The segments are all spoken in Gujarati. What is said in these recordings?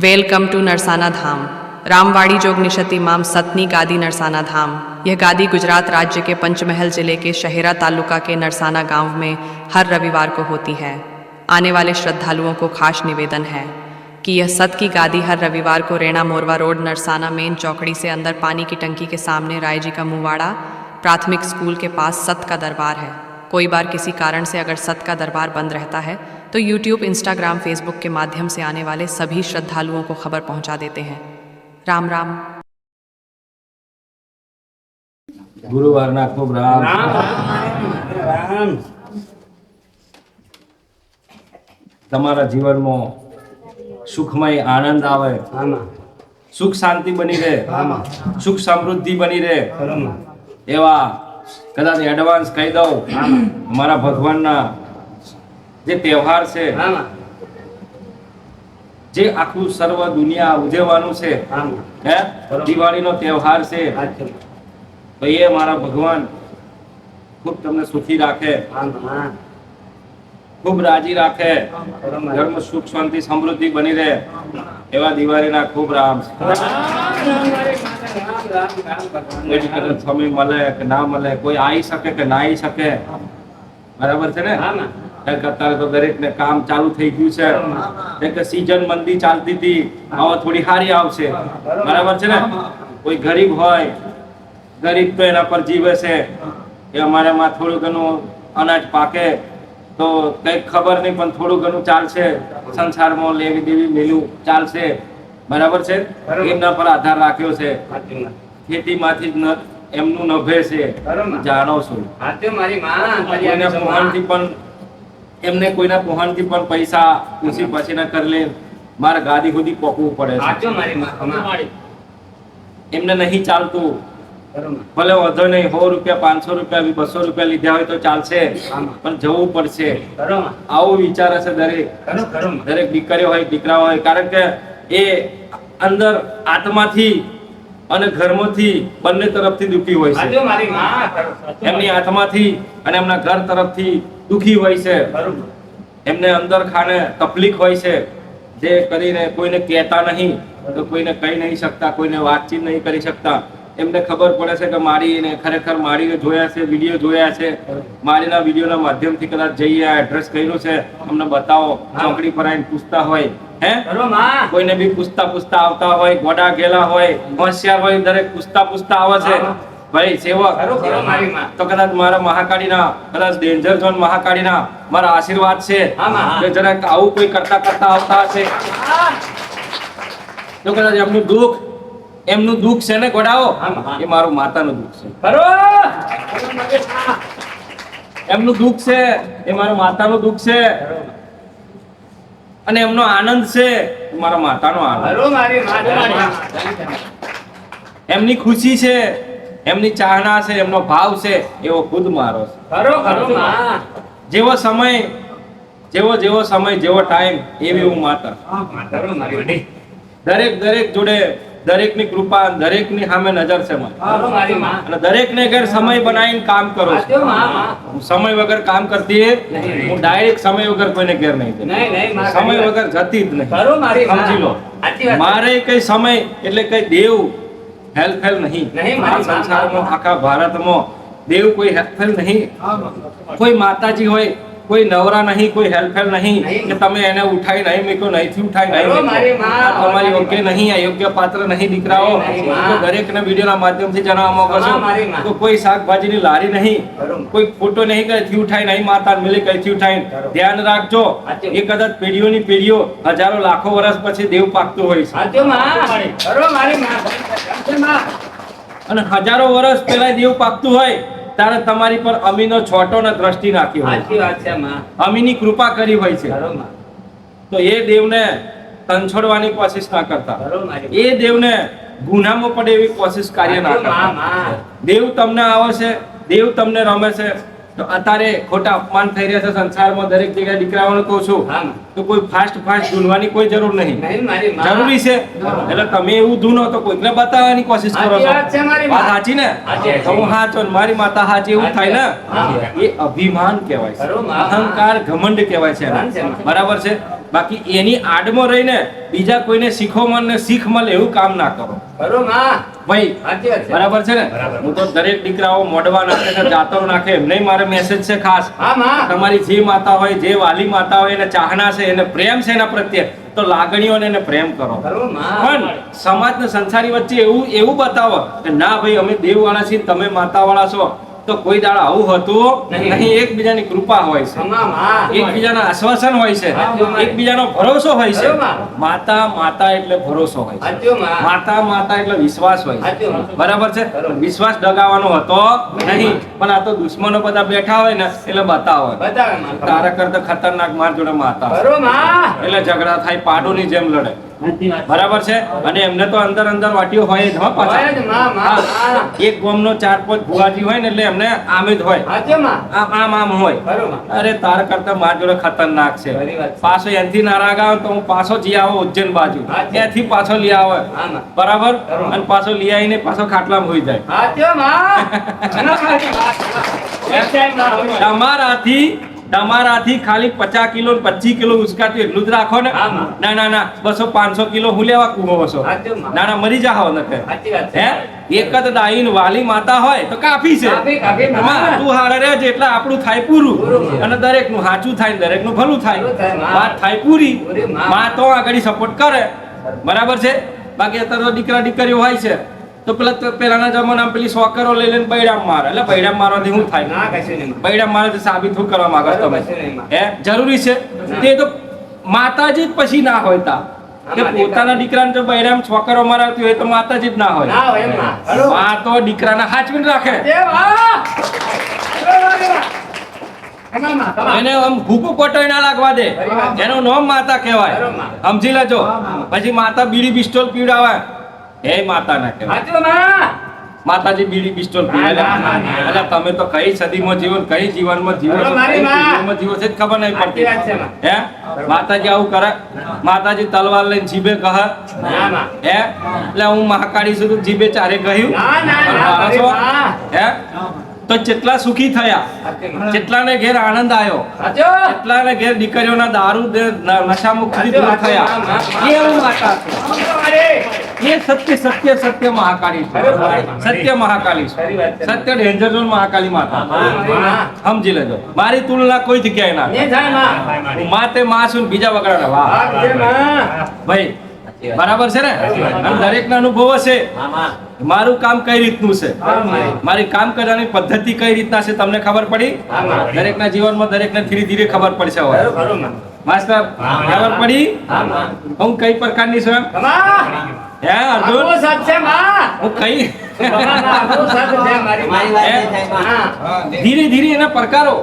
वेलकम टू नरसाना धाम। रामवाड़ी जोग निशति माम सतनी गादी नरसाना धाम। यह गादी गुजरात राज्य के पंचमहल जिले के शहेरा तालुका के नरसाना गांव में हर रविवार को होती है। आने वाले श्रद्धालुओं को खास निवेदन है कि यह सत की गादी हर रविवार को रेणा मोरवा रोड नरसाना मेन चौकड़ी से अंदर पानी की टंकी के सामने राय जी का मुवाड़ा प्राथमिक स्कूल के पास सत का दरबार है। कोई बार किसी कारण से अगर सत का दरबार बंद रहता है तो यूट्यूब, इंस्टाग्राम, फेसबुक के माध्यम से आने वाले सभी श्रद्धालुओं को खबर पहुंचा देते हैं। राम राम। गुरुवार ना खूब राम राम તમારા જીવનમાં સુખમય આનંદ આવે, આમાં સુખ શાંતિ બની રહે, આમાં સુખ સમૃદ્ધિ બની રહે ખરોમાં એવા કદાચ એડવાન્સ કહી દઉં મારા ભગવાનના જે તહેવાર છે, આમાં જે આખું સર્વ દુનિયા ઉજવવાનું છે, આમાં હે દિવાળીનો તહેવાર છે, સાચું તો એ મારા ભગવાન ખૂબ તમને સુખી રાખે, આમાં ખૂબ રાજી રાખે, ખરોમાં ઘરમાં સુખ શાંતિ સમૃદ્ધિ બની રહે એવા દિવાળીના ખૂબ રામ સમય મળે કે ના મળે, કોઈ આવી શકે કે ના આવી શકે, બરાબર છે ને? આમાં કારણ કે અત્યારે તો દરેકને કામ ચાલુ થઈ ગયું છે, કારણ કે સીઝન મંદી ચાલતી હતી, હવે થોડી સારી આવશે, બરાબર છે ને? કોઈ ગરીબ હોય, ગરીબ તો એના પર જીવે છે કે અમારામાં થોડું ઘણું અનાજ પાકે તો કંઈક ખબર નહીં પણ થોડું ઘણું ચાલશે, સંસારમાં લેવી દેવી મેલું ચાલશે, બરાબર છે? એમના પર આધાર રાખ્યો છે, સાચું ખેતીમાંથી જ એમનું નભે છે, બરોબર. જાણો છું. સાચું મારી માં કોઈના પહોંચથી પણ એમને કોઈના પહોંચથી પણ પૈસા પૂછી પછી ના કરી લે, મારે ગાદી સુધી પોકવું પડે છે, સાચું મારી માં એમને નહીં ચાલતું. ખરોમાં ભલે વધો નહીં, 100 રૂપિયા 500 રૂપિયા 200 રૂપિયા લીધા હોય તો ચાલશે, પણ જવું પડશે, ખરોમાં આવું વિચારે છે દરેક ખરોમાં દરેક દીકરીઓ હોય દીકરા હોય, કારણ કે એ અંદર આત્માથી અને ઘરમાંથી બંને તરફથી દુખી હોય છે. સાચું મારી માં એમની આત્માથી અને એમના ઘર તરફથી દુખી હોય છે, ખરોમાં એમને અંદર ખાને તકલીફ હોય છે, જે કરીને કોઈને કહેતા નહીં તો કોઈને કહી નહીં શકતા, કોઈને વાતચીત નહીં કરી શકતા. એમને ખબર પડે છે કે મારીને ખરેખર મારીને જોયા છે, વિડીયો જોયા છે, મારીના વિડીયોના માધ્યમથી કદાચ જઈએ, આ એડ્રેસ કર્યું છે અમને બતાવો, ચોકડી પર આવીને પૂછતા હોય, હે ખરોમાં કોઈને બી પૂછતા આવતા હોય, ગોડા ગેલા હોય, હોશિયાર હોય, દરેક પૂછતા આવે છે. ભાઈ સેવક ખરો મારી માં તો કદાચ મારા મહાકાળીના, કદાચ ડેન્જર ઝોન મહાકાળીના મારા આશીર્વાદ છે કે જરાક આવું કોઈ કરતા આવતા હશે તો કદાચ એમનું દુઃખ છે ને ગોડાઓ, એ મારું માતાનું દુઃખ છે. ખરો એમનું દુઃખ છે એ મારા માતાનું દુઃખ છે, અને એમનો આનંદ છે એ મારા માતાનો આનંદ. ખરો મારી માં એમની ખુશી છે, એમની ચાહના છે, એમનો ભાવ છે, એવો ખુદ મારો છે. ખરો માં જેવો સમય જેવો ટાઈમ એવી હું માતા. ખરો મારી દરેક જોડે દરેકની કૃપા, દરેકની સામે નજર છે મારી. ખરો મારી માં અને દરેકને ઘેર સમય બનાવીને કામ કરો છું. સાચું માં હું સમય વગર કામ કરતી નહીં. હું ડાયરેક્ટ સમય વગર કોઈને ઘેર નહીં જતી. નહીં માં સમય વગર જતી જ નહીં. ખરો મારી માં સમજી લો, સાચી વાત મારે કઈ સમય એટલે કઈ દેવ હેલ્પફેલ નહીં. નહીં, આ મારી સંસારમાં આખા ભારતમાં દેવ કોઈ હેલ્પફેલ નહીં. કોઈ માતાજી હોય, કોઈ નવરા નહીં, કોઈ હેલ્પફેલ નહીં કે તમે એને ઉઠાઈ નહીં મૂક્યો, નહીંથી ઉઠાઈ નહીં બરોબર, મારી માં. મૂક્યો. આ તમારી યોગ્ય નહીં, આ યોગ્ય પાત્ર નહીં દીકરાઓ. નહીં, માં. તો દરેકના વિડીયોના માધ્યમથી જણાવવા માંગુ હા, મારી છું માં. તો કોઈ શાકભાજીની લારી નહીં, બરોબર. કોઈ ફોટો નહીં કઈથી ઉઠાઈ નહીં, માતા મિલી કઈથી ઉઠાઈ. બરોબર. ધ્યાન રાખજો, સાચું. એ કદાચ પેઢીઓની પેઢીઓ હજારો લાખો વર્ષ પછી દેવ પાકતું હોય છે, સાચું માં ખરો મારી માં સાચું માં અને હજારો વર્ષ પહેલા દેવ પાકતું હોય ત્યારે તમારી પર અમીનો છોટો ને દ્રષ્ટિ નાખી હોય, સાચી વાત છે માં અમીની કૃપા કરી હોય છે. ખરો માં તો એ દેવને તંછોડવાની કોશિશ ના કરતા, ખરો મારી એ દેવને ગુનામાં પડે એવી કોશિશ કાર્ય ના સાચું માં કરતા. માં દેવ તમને આવે છે, દેવ તમને રમે છે. તો અત્યારે ખોટા અપમાન થઈ રહ્યા છે સંસારમાં, દરેક જગ્યાએ દીકરાઓને કહું છું હા તો કોઈ ફાસ્ટ ધૂનવાની કોઈ જરૂર નહીં. નહીં મારી માં જરૂરી છે એટલે તમે એવું ધૂનો તો કોઈને બતાવવાની કોશિશ કરો સાચી છો. વાત છે મારી વાત માં. સાચી ને? સાચી. તો હું સાચો ને મારી માતા સાચી, એવું થાય ને? હા. એ અભિમાન કહેવાય છે, ખરું માં. અહંકાર, ઘમંડ કહેવાય છે એને. ઘમંડ છે. બરાબર છે? બાકી એની આડમાં રહીને બીજા કોઈને શીખ મળે એવું કામ ના કરો બરોબર માં ભાઈ સાચી વાત છે બરાબર છે ને બરાબર. હું તો દરેક દીકરાઓ મોઢવા નાખે છે જાતરો નાખે એમને મારે મેસેજ છે ખાસ હા માં તમારી જે માતા હોય જે વાલી માતા હોય એને ચાહના છે એને પ્રેમ છે એના પ્રત્યે તો લાગણીઓને એને પ્રેમ કરો બરોબર માં પણ સમાજ ને સંસારી વચ્ચે એવું બતાવો કે ના ભાઈ અમે દેવવાળા છીએ તમે માતાવાળા છો તો કોઈ દાડા આવું હતું નહીં. નહીં એકબીજાની કૃપા હોય છે માં માં એકબીજાના આશ્વાસન હોય છે સાચું. એકબીજાનો ભરોસો હોય છે બરોબર. માતા માતા એટલે ભરોસો હોય છે સાચું માં માતા માતા એટલે વિશ્વાસ હોય છે સાચું. બરાબર છે બરોબર. વિશ્વાસ ડગાવવાનો હતો નહીં પણ આ તો દુશ્મનો બધા બેઠા હોય ને એટલે બતાવે બતાવે માં તારા કરતા ખતરનાક માર જોડે માતા છે. બરોબર માં એટલે ઝઘડા થાય પાડોની જેમ લડે સાચી વાત બરાબર છે અને એમને તો અંદર અંદર વાટીઓ હોય જ હો હોય પાછા જ માં માં હા. એક ગામનો 4-5 ભુવાજી હોય ને એટલે એમને આમે જ હોય સાચું માં આમ હોય બરોબર અરે તારા કરતા માર જોડે ખતરનાક છે ખરી વાત છે. પાછો એનથી નારાગ આવે તો હું પાછો જી આવો ઉજ્જૈન બાજુ હા. ત્યાંથી પાછો લઈ આવે હા માં બરાબર બરોબર. અને પાછો લઈ આવીને પાછો ખાટલામાં હોઈ જાય સાચું માં ના સાચી વાત તમારાથી ખાલી 50 કિલો ને 25 કિલો ઉસકાતું એટલું જ રાખો ને હા, માં. ના 200-500 કિલો હું લેવા કૂવો છો સાચું માં. ના મરી જાઓ ને કે સાચી વાત છે. હે એક જ ડાઈન વાલી માતા હોય તો કાફી છે કાફી, માં. માં, તું હારે રહેજે એટલે આપણું થાય પૂરું પૂરું. અને દરેકનું સાચું થાય ને દરેકનું ભલું થાય ભલું થાય, માં. વાત થાય પૂરી પૂરી, માં. માં તો આગળ સપોર્ટ કરે બરાબર છે બાકી અત્યારે તો દીકરા દીકરીઓ હોય છે તો પેલાના જમાનામાં પેલી સોકરો લઈ લઈને બૈડામ મારે એટલે બૈડામ મારવાથી શું થાય ના કશું નહીં માં. બૈડામ મારે સાબિત શું કરવા માંગો છો તમે કશું નહીં માં. હે જરૂરી છે ના. તે તો માતાજી જ પછી ના હોય તા કે આમાં પોતાના દીકરાને જો બૈરામ છોકરો મરાવતી હોય તો માતાજી જ ના હોય ના હોય એમ માં. બરોબર. માં તો દીકરાને હાચવીને રાખે એ વાહ! બરોબર માં. એમાં માં, તમામ. એને આમ ભૂકો કોટોય ના લાગવા દે ખરી વાત. એનું નામ માતા કહેવાય બરોબર. સમજી લેજો પછી માતા બીડી પિસ્તોલ પીવડાવે એ માતા ના કહેવાય સાચું માં. માતાજી બીડી પિસ્તોલ પીવડાવે ના, ના, ના. એટલે તમે તો કઈ સદીમાં જીવો ને કઈ જીવનમાં જીવો છો, બરોબર, મારી કઈ માં. પેઢીમાં જીવો છે જ ખબર નહીં સાચી વાત છે, પડતી માં. હે માતાજી આવું કરે માતાજી તલવાર લઈને જીભે કહે ના માં. હે એટલે હું મહાકાળી છું તું જીભે ચારે કહ્યું ના, ના, પણ ના, મારો છો? માં. હે તો જેટલા સુખી થયા સાચું માં. જેટલાને ઘેર આનંદ આવ્યો સાચું. જેટલાને ઘેર દીકરીઓના દારૂ નશા મુક્તિ દૂર સાચું, થયા સાચું, એ હું માતા છું બરોબર રે. એ સત્ય મહાકાળી છે સત્ય મહાકાળી ખરી વાત છે છે. સત્ય ડેન્જર ઝોન મહાકાળી માતા માં. સમજી લેજો મારી તુલના કોઈ જગ્યાએ ના ને થાય માં. હું માં તે માં છું ને બીજા વગડાના વાહ વાત છે માં. ભાઈ બરાબર છે ને અને દરેકના અનુભવ હશે મારું કામ કઈ રીતનું છે હા, મારી. મારી કામ કરવાની પદ્ધતિ કઈ રીતના છે તમને ખબર પડી હા, મારી. દરેકના જીવનમાં દરેકને ધીરે ધીરે ખબર પડશે હવે બરોબર માં. માસ્ટર ખબર પડી હા, માં. હું કઈ પ્રકારની છું એમ? કમા. હે અર્જુન આખો સાથ છે માં. હું કઈ આખો સાથ છે મારી માં. હા. ધીરે ધીરે એના પ્રકારો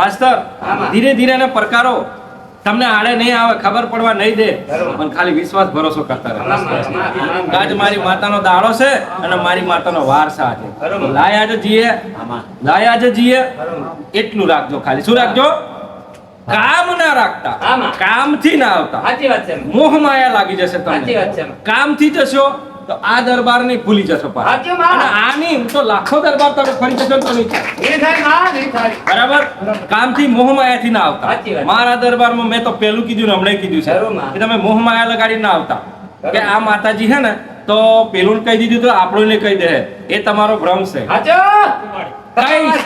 માસ્ટર આમાં. ધીરે ધીરે એના પ્રકારો તમને આડે નહીં આવે ખબર પડવા નહીં દે બરોબર. પણ ખાલી વિશ્વાસ ભરોસો કરતા રહો માં. આજ મારી માતાનો દાડો છે અને મારી માતાનો વાર છે આજે બરોબર. લાય આજે જીએ બરોબર. એટલું રાખજો ખાલી શું રાખજો કામ ના રાખતા આમાં. કામથી ના આવતા સાચી વાત છે. મોહ માયા લાગી જશે સાચી તમને વાત છે. કામથી જશો તો આ દરબાર ને ભૂલી જશો પાછા. સાચું માં. અને આની તો લાખો દરબાર તમે ફરી જશો તો નહીં થાય. નહીં થાય માં, નહીં થાય. બરાબર કામથી મોહ માયાથી ના આવતા સાચી વાત. મારા દરબારમાં મેં તો પેલું કીધું ને હમણાં કીધું છે જરૂર માં. કે તમે મોહ માયા લગાડી ના આવતા બરાબર. કે આ માતાજી છે ને તો પેલું કહી દીધું તો આપણને કહી દે એ તમારો ભ્રમ છે સાચું.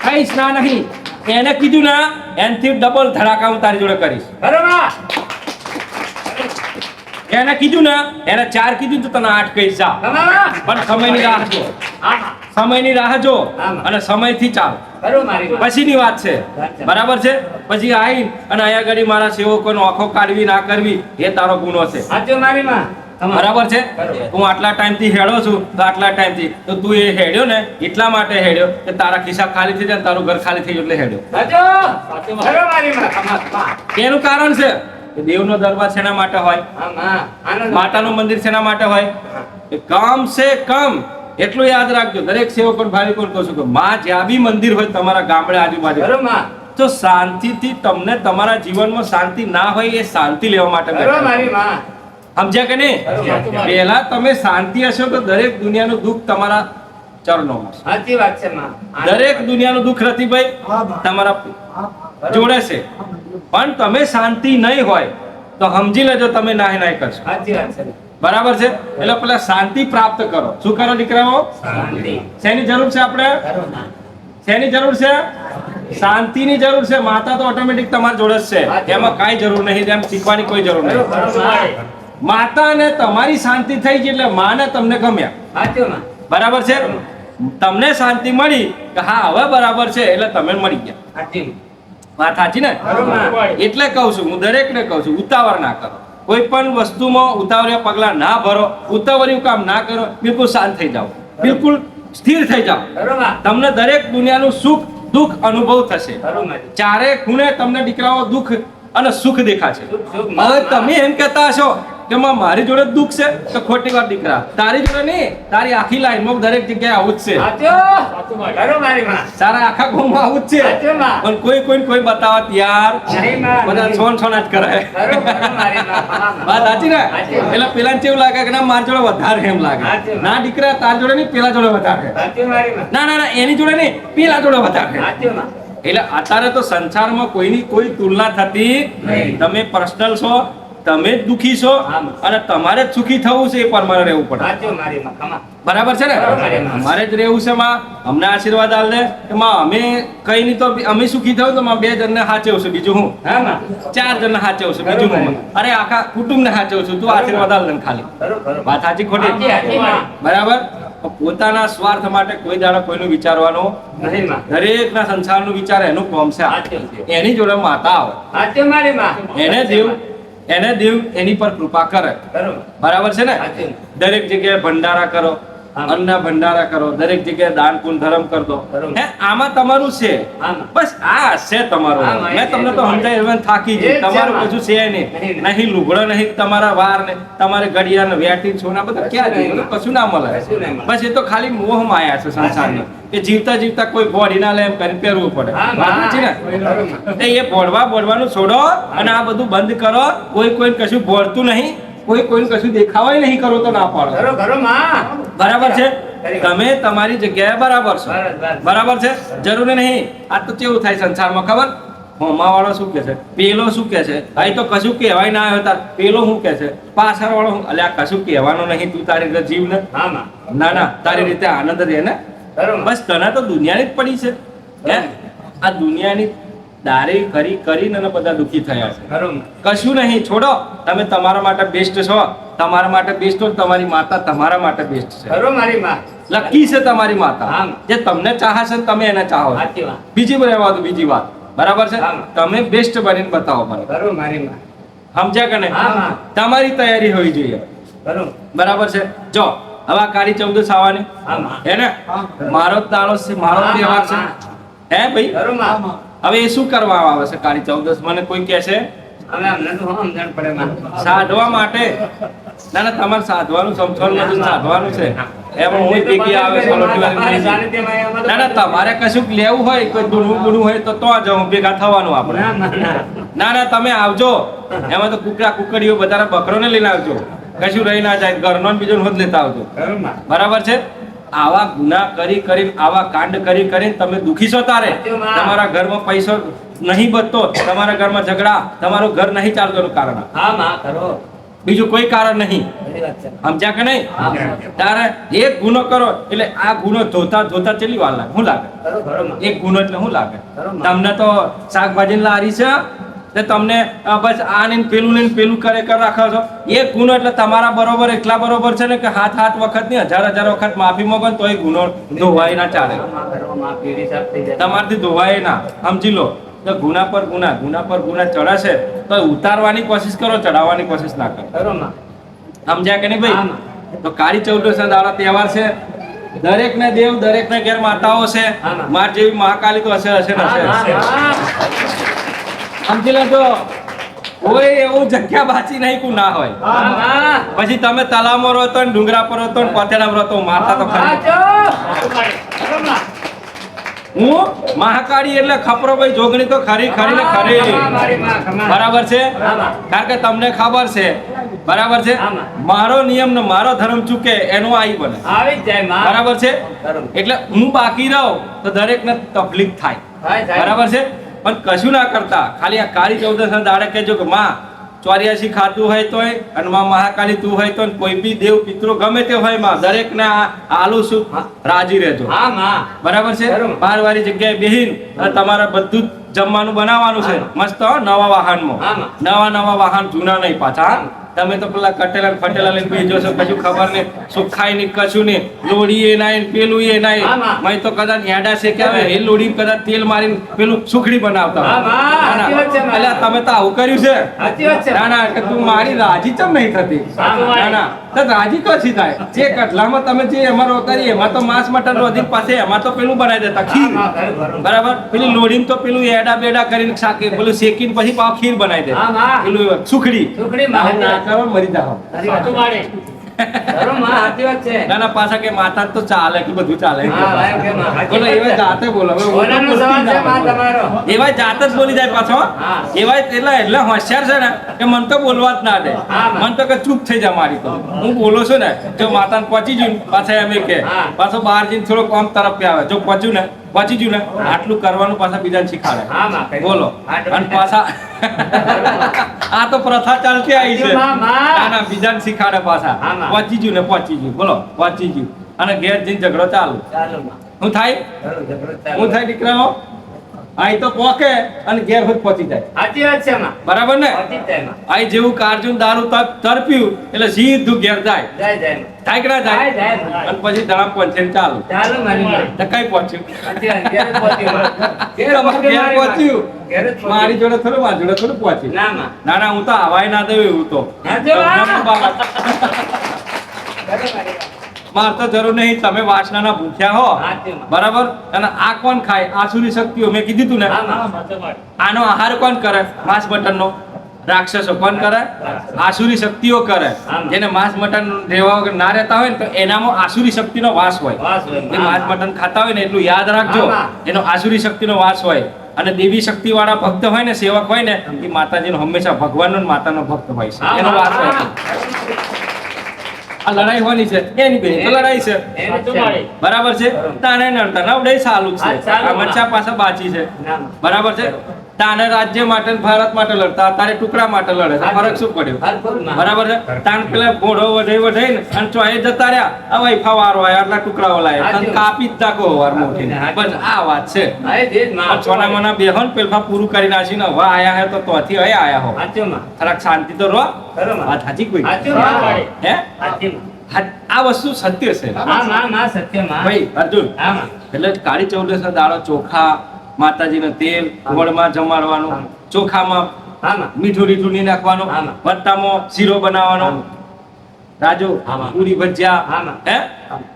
કઈશ ના નહીં એને કીધું ના એનથી ડબલ ધડાકા હું તારી જોડે કરીશ બરોબર. એને કીધું ને એને 4 કીધું તો તને 8 કહીશ જા કમા. પણ સમયની રાહ જો આમાં. સમયની રાહ જો આમાં. અને સમયથી ચાલ બરોબર મારી માં. પછીની વાત છે વાત છે. બરાબર છે પછી આવી અને અહીંયા આગળ મારા સેવકોનો આંખો કાઢવી ના કરવી એ તારો ગુનો છે સાચું મારી માં. કમા. બરાબર છે બરોબર. હું આટલા ટાઈમથી હેડો છું તો આટલા ટાઈમથી તો તું એ હેડ્યો ને એટલા માટે હેડ્યો કે તારા ખિસ્સા ખાલી થઈ જાય ને તારું ઘર ખાલી થઈ જાય એટલે હેડ્યો સાચું. બરોબર મારી માં. કમા, કમા. એનું કારણ છે કે દેવનો દરબાર શેના માટે હોય આમાં. આનંદ. માતાનું મંદિર શેના માટે હોય કે કમ સે કમ એટલું યાદ રાખજો દરેક સેવકો ભાવિકો કહું છું કે માં જ્યાં બી મંદિર હોય તમારા ગામડે આજુબાજુ બરોબર માં. તો શાંતિથી તમને તમારા જીવનમાં શાંતિ ના હોય એ શાંતિ લેવા માટે બરોબર બેઠા મારી માં. સમજ્યા કે નહીં બરોબર. પહેલા તમે શાંતિ હશો તો દરેક દુનિયાનું દુઃખ તમારા ચરણોમાં છે. સાચી વાત છે માં. દરેક દુનિયાનું દુઃખ રતિભાઈ તમારા જોડે છે, પણ તમે શાંતિ નહીં હોય તો સમજી લેજો તમે નાહી નાહી કરશો. સાચી વાત છે. બરાબર છે? એટલે પેલા શાંતિ પ્રાપ્ત કરો. શું કરો દીકરાઓ? શાંતિ. શેની જરૂર છે આપણે? કરો માં. શેની જરૂર છે? શાંતિની જરૂર છે. માતા તો ઓટોમેટિક તમારી જોડે જ છે, એમાં કાંઈ જરૂર નહીં, એમ શીખવાની કોઈ જરૂર કરો નહીં. કરો માં. માતાને તમારી શાંતિ થઈ ગઈ એટલે માને તમને ગમ્યા. સાચું માં. બરાબર છે? તમને શાંતિ મળી કે હા હવે બરાબર છે એટલે તમે મળી ગયા. સાચી. વાત સાચી ને? બરોબર. એટલે કહું છું, હું દરેકને કહું છું, ઉતાવળ ના કરો. કોઈ પણ વસ્તુમાં ઉતાવળિયા પગલા ના ભરો, ઉતાવળિયું કામ ના કરો. બિલકુલ શાંત થઈ જાઓ, બિલકુલ સ્થિર થઈ જાઓ. બરોબર. તમને દરેક દુનિયાનું સુખ દુઃખ અનુભવ થશે. બરોબર. ચારે ખૂણે તમને દીકરાઓ દુઃખ અને સુખ દેખાશે. સુખ, સુખ. હવે તમે એમ કહેતા હશો કે માં મારી જોડે દુઃખ છે, તો ખોટી વાત દીકરા. તારી જોડે નહીં, તારી આખી લાઈનમાં દરેક જગ્યાએ આવું જ છે. સાચું. કરો મારી માં. સારા આખા ગામમાં આવું જ છે. સાચું માં. પણ કોઈ બતાવવા તૈયાર નહીં માં. બધા છોન છોન જ કરે. કરો મારી માં. વાત સાચી ને? સાચી. એટલે પેલા કેવું લાગે કે ના મારી જોડે વધારે એમ લાગે. સાચી. ના દીકરા, તાર જોડે નહીં, પેલા જોડે વધારે. સાચું મારી માં. ના ના ના, એની જોડે નહીં, પેલા જોડે વધારે. સાચું માં. એટલે અત્યારે તો સંસારમાં કોઈની કોઈ તુલના થતી નહીં. તમે પર્સનલ છો, તમે જ દુખી છો, આમ. અને તમારે જ સુખી થવું છે, એ પરમાને રહેવું પડે. સાચું મારી માં. કમા. બરાબર છે ને? બરાબર. અમારે જ રહેવું છે માં. અમને આશીર્વાદ આલ દે કે માં અમે કઈ નહીં તો અમે સુખી થયું તો માં 2 જણને હાચવશું, બીજું હું હા માં. 4 જણને હાચવશું, બીજું હું. બરાબર. અરે આખા કુટુંબને હાચવશું. તું આશીર્વાદ આલ દે ખાલી. કરો કરો. વાત સાચી ખોટી? સાચી, સાચી માં. બરાબર. પોતાના સ્વાર્થ માટે કોઈ દાડો કોઈનું વિચારવાનું નહીં માં. દરેકના સંસારનું વિચાર એનું કોમ છે. સાચું છે. એની જોડે માતા આવે, સાચું મારી માં. એને દેવ એની પર કૃપા કરે. કરો. બરાબર છે ને? સાચું. દરેક જગ્યાએ ભંડારા કરો, હા. અન્નના ભંડારા કરો, દરેક જગ્યાએ દાન પુણ્ય ધર્મ કર દો. બરોબર. હે, આમાં તમારું છે. આમાં. બસ આ છે તમારું. આમાં એ મેં તમને તો છે. સમજાય હવે થાકી એ ગઈ. જ છે તમારું આમાં. કશું છે નહીં. નહીં. નહીં લુગડો, નહીં તમારા વાર ને તમારે ઘડિયાળ ને વેટી સોના બધા ક્યાં નહીં. જાય? કશું ના મળે. કશું નહીં મળે. બસ એ તો ખાલી મોહ માયા છે સંસારની, કે જીવતા જીવતા કોઈ બોડી ના લે એમ કરીને પહેરવું પડે. હા, વાત સાચી ને? એ બોડવાનું છોડો અને આ બધું બંધ કરો. કોઈ કશું બોલતું નહીં, કોઈને કશું દેખાવાય નહીં કરો તો ના પાડો. કરો કરો માં. બરાબર છે? તમે તમારી જગ્યાએ બરાબર છો. બરાબર. બરાબર છે? જરૂરી નહીં. આ તો કેવું થાય સંસારમાં ખબર? હોમાવાળો શું કે છે, પેલો શું કે છે, અહીં તો કશું કહેવાય ના આવ્યો તાર, પેલો શું કે છે, પાછળવાળો શું, અલ્યા કશું કહેવાનું નહીં, તું તારી રીતે જીવ ને. હા માં. ના તારી રીતે આનંદ રહે ને. કરો માં. બસ તને તો દુનિયાની જ પડી છે. હે, આ દુનિયાની દારી કરીને અને બધા દુઃખી થયા છે. કરો માં. કશું નહીં, છોડો. તમે તમારા માટે બેસ્ટ છો. તમારા માટે બેસ્ટ છો. તમારી માતા તમારા માટે બેસ્ટ છે. કરો મારી માં. લકી છે તમારી માતા, હા. જે તમને ચાહે છે ને તમે એને ચાહો છો. સાચી વાત. બીજી વાત બરાબર છે? હા. તમે બેસ્ટ બનીને બતાવો મને. કરો મારી માં. સમજ્યા કે નહીં? હા. તમારી તૈયારી હોવી જોઈએ. કરો. બરાબર છે? જો હવે આ કાળી ચૌદસ આવવાની હા માં. હે ને? મારો જ દાડો છે, મારો જ તહેવાર છે. હે ભાઈ? કરો માં. હવે એ શું કરવા આવે છે કાળી ચૌદસ? મને કોઈ કહે છે હવે અમને તો સમજણ પડે માં. સાધવા માટે. ના તમારે સાધવાનું સમજવાનું સાધવાનું છે. એમાં હું ભેગી આવે છે, લોટી વાળી તમારી નહીં. સાનિધ્યમાં એ અમારું- ના તમારે કશુંક લેવું હોય, કોઈ દૂધવું હોય તો જવું ભેગા થવાનું આપણે. ના તમે આવજો. એમાં તો કુકડીઓ બધા બકરોને લઈને આવજો. કશું રહી ના જાય, ઘરનો ને બીજો હોદ લેતા આવજો. કરો માં. બરાબર છે? આવા ગુના કરીને આવા કાંડ કરીને તમે દુખી છો. તારે તમારા ઘરમાં પૈસો નહીં બચતો, તમારા ઘરમાં ઝઘડા, તમારું ઘર નહીં ચાલતું એનું કારણ આ. હા માં. કરો. બીજું કોઈ કારણ નહીં. બધી વાત છે. સમજ્યા કે નહીં? હા. તારે એક ગુનો કરો એટલે આ ગુનો ધોતા કેટલી વાર લાગે? શું લાગે? કરો માં. એક ગુનો એટલે શું લાગે? બરોબર. તમને તો શાકભાજી લારી છે તે તમને બસ આ ને પેલું ને પેલું કરે રાખો છો. એક ગુનો એટલે તમારા બરોબર એટલા બરોબર છે ને કે હાથ વખત ની હજાર વખત માફી માંગો ને તોય ગુનો ધોવાય ના ચાલે. માં કરો માં. પીડી સાફ થઈ જાય. તમારથી ધોવાય ના. સમજી લો તો ગુના પર ગુના ચડે છે તો ઉતારવાની કોશિશ કરો, ચડાવવાની કોશિશ ના કરો. કરો માં. સમજ્યા કે નહીં હા, ભાઈ? માં. તો કાળી ચૌદસ દાડા તહેવાર છે. દરેકને દેવ, દરેકને ઘેર માતાઓ છે. હા, માં. માર જેવી મહાકાલી તો હશે ને હશે. સમજી લેજો, કોઈ એવું જગ્યા બાચી નહીં કો ના હોય. હા માં. પછી તમે તલાવમાં રહો તો ને ડુંગરા પર રહો તો ને પથેડામાં રહો તો માતા તો ખરી. કરો માં. હું મહાકાળી એટલે ખપરો ભાઈ જોગણી તો ખરી ને ખરી. મારી માં. ખમા. બરાબર છે? હા, માં. કારણ કે તમને ખબર છે. બરાબર છે? હા, માં. મારો નિયમ ને મારો ધર્મ ચૂકે એનો આઈ બને. આવી જ જાય માં. બરાબર છે? બરોબર. એટલે હું બાકી રહું તો દરેકને તકલીફ થાય. થાય. બરાબર છે? પણ કશું ના કરતા ખાલી આ કાળી ચૌદસ દાડે કહેજો કે માં 84 ખાતું હોય તોય અને માં મહાકાળી તું હોય તો કોઈ બી દેવ પિતરો ગમે તે હોય માં દરેક ને આલુ શું રાજી રહેજો. હા માં બરાબર છે. બરાબર. બારવારી જગ્યાએ બેહીન અને તમારે બધું જ જમવાનું બનાવવાનું છે મસ્ત હો, નવા વાહનમાં. હા. નવા વાહન જૂના નહીં પાછા હા? તમે તો પેલા કટેલા ને ફટેલા લઈને બેજો છો કશું ખબર નહીં સુખાય નહીં કશું નહીં લોડીએ નાય પેલું એ નાય હા, માં. મેં તો કદાચ હેડા છે કે આવે એ લોડી કદાચ તેલ મારીને પેલું સુખડી બનાવતા હા, માં. ના, ના. સાચી વાત છે, માં. અલ્યા, તમે તો આવું કર્યું છે સાચી વાત છે. ના ના કે તું મારી રાજી ચમ નહીં થતી હા, માં. ના ના તો રાજી કશી થાય જે કટલામાં તમે જે અમારો કરી એમાં તો માંસ મટન રોધી પાસે એમાં તો પેલું બનાવી દેતા ખીર હા, માં, બરાબર. બરાબર પેલી લોડીને તો પેલું એડા બેડા કરીને શાકે પેલું શેકીને પછી પાવ ખીર બનાવી દે હા, માં. પેલું સુખડી સુખડી માં. આવું ના કરો મરી જાઓ સાચી વાત છે. બરાબર માં, સાચી વાત છે. ના ના પાછા કે માતા તો ચાલે કે બધું ચાલે હા, એમ કે માં, સાચી બોલો વાત એવા છે. જાતે બોલો હવે હું તો બોલવાનો સવાલ છે માં બોલતી ના તમારો. બોલું. એવા જાત જ બોલી જાય પાછો હા. એવા એટલે હોશિયાર છે ને કે મન તો બોલવા જ ના દે હા, માં. મન તો કે ચૂપ થઈ જા મારી તો હું બોલો છું ને જો માતાને પહોંચી જઉં પાછા એમ કે હા. પાછો બહાર જઈને થોડોક આમ તરફ આવે જો પહોંચ્યું ને પહોંચી ગયું ને આટલું કરવાનું પાછા બીજાને શીખાડે હા, માં, કરી. બોલો હા, તો અને પાછા આ તો પ્રથા ચાલતી આવી છે માં, માં. ના ના બીજાને શીખાડે પાછા હા, માં. પહોંચી ગયું ને પહોંચી ગયું બોલો પહોંચી ગયું અને ઘેર જઈને ઝઘડો ચાલુ ચાલો માં. હું થાય બરાબર, જબરદસ્ત ચાલો. હું થાય દીકરાઓ અહીં તો પોકે અને ઘેર હોત પહોંચી જાય સાચી વાત છે માં. બરાબર ને પહોંચી જ જાય માં. અહીં જેવું કારજુન દારૂ તરપ્યું એટલે સીધું ઘેર જાય જાય જાય માં. થાય કે ના જાય થાય જાય માં. અને પછી ધડામ પહોંચે ચાલુ ચાલો મારી મારી. તો કઈ પહોંચ્યું સાચી વાત. ઘેર જ પહોંચ્યું માં. ઘેર તમારે ઘેર મારી પહોંચ્યું ઘેર જ પહોંચ્યું. મારી જોડે થોડું મારી જોડે થોડું પહોંચ્યું ના માં. ના ના હું તો હવાય ના દઉં એવું તો સાચી વાત. તમને પણ બાબા. બરાબર મારી વાત. માર તો જરૂર નહીં તમે વાસનાના ભૂખ્યા હો સાચી વાત. બરાબર અને આ કોણ ખાય આસુરી શક્તિઓ મેં કીધું તું ને હા માં. આનો આહાર કોણ કરે માંસ મટન નો રાક્ષસો કોણ કરે આસુરી શક્તિઓ કરે આમાં. જેને માંસ મટન રહેવા વગર ના રહેતા હોય ને તો એનામાં આસુરી શક્તિનો વાસ હોય વાસ હોય. એ માંસ મટન ખાતા હોય ને એટલું યાદ રાખજો આમાં. એનો આસુરી શક્તિનો વાસ હોય અને દેવી શક્તિ વાળા ભક્ત હોય ને સેવક હોય ને એ માતાજીનો હંમેશા ભગવાનનો ને માતાનો ભક્ત હોય છે એનો વાસ હોય છે. આ લડાઈ હોવાની છે એની બે તો લડાઈ છે એને તો મારી. બરાબર છે તાને નડતા નવડે સાલું છે હા, ચાલુ. આ મચ્છા પાસે બાચી છે ના માં. બરાબર છે તાને રાજ્ય માટે ને ભારત માટે લડતા તારે ટુકડા માટે લડે છે ફરક શું પડ્યો હાલ કરું માં. બરાબર છે તાન પેલા ઘોડો વધે ને અને ચોય જતા રહ્યા હવે ફવારો હોય આટલા ટુકડાઓ લાય તને કાપી જ નાખો વાર મોટી બસ આ વાત છે હા, એ જ માં. છોના મના બેહન પેલફા પૂરું કરી નાખીને હવે આયા હે તો તોથી હવે આયા હો સાચું માં. થોડાક શાંતિ તો રહો ખરું માં. વાત સાચી કોઈ સાચું માં. હે સાચી માં. આ વસ્તુ સત્ય છે માં સત્ય માં. ભાઈ અર્જુન હા માં. એટલે કાળી ચૌદસના દાડો ચોખા માતાજીને તેલ ગોળમાં જમાડવાનું ચોખામાં હા માં. મીઠું રીઠું નહીં નાખવાનું આમાં. વટ્ટામાં શીરો બનાવવાનો રાજુ આમાં. પૂરી ભજીયા આમાં. હે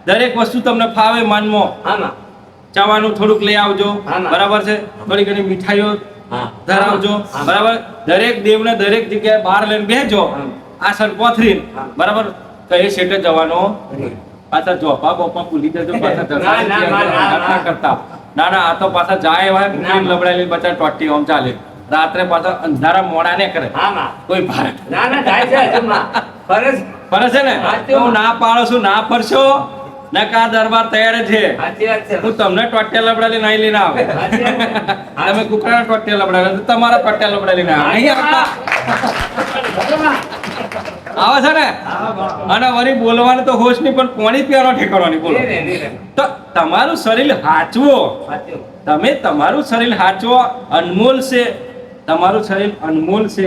દરેક વસ્તુ તમને ફાવે માનમાં હા માં. ચાવાનું થોડુંક લઈ આવજો આમાં. બરાબર છે થોડી ઘણી મીઠાઈઓ હા. ધરાવજો આમાં. બરાબર દરેક દેવને દરેક જગ્યાએ બહાર લઈને બેસજો આમાં. આસન પોથરીને આમાં. બરાબર તો એ શેઠે જવાનો પાછા જોપા બોપા ભૂલી જજો પાછા ના, ના, ના, ના. કરતા ના ના આ તો પાછા જાય એવા ના. લબડાયેલી બચા ટોટી આમ ચાલે રાત્રે પાછા અંધારા મોડા ને કરે હા માં. કોઈ ભાર ના ના જાય છે હજુ માં. ફરજ. ફરે છે ને સાચું. હું ના પાડો છું ના ફરશો નકા દરબાર તૈયાર જ છે સાચી વાત છે. હું તમને ટોટિયા લબડાલી નહીં લઈને આવે સાચી વાત છે. તમે કુકડાના ટોટિયા લબડાલે તો તમારા ટોટિયા લબડાલી ના આવે નહીં આવતા બરાબર માં. આવે છે ને અને વળી બોલવાનું તો હોશ નહીં પણ પોણી પીવાનો ઠેકાણો નહીં બોલો નહીં રે, નહીં રે. તો તમારું શરીર હાચવો સાચું. તમે તમારું શરીર હાચવો અનમોલ છે તમારું શરીર અનમોલ છે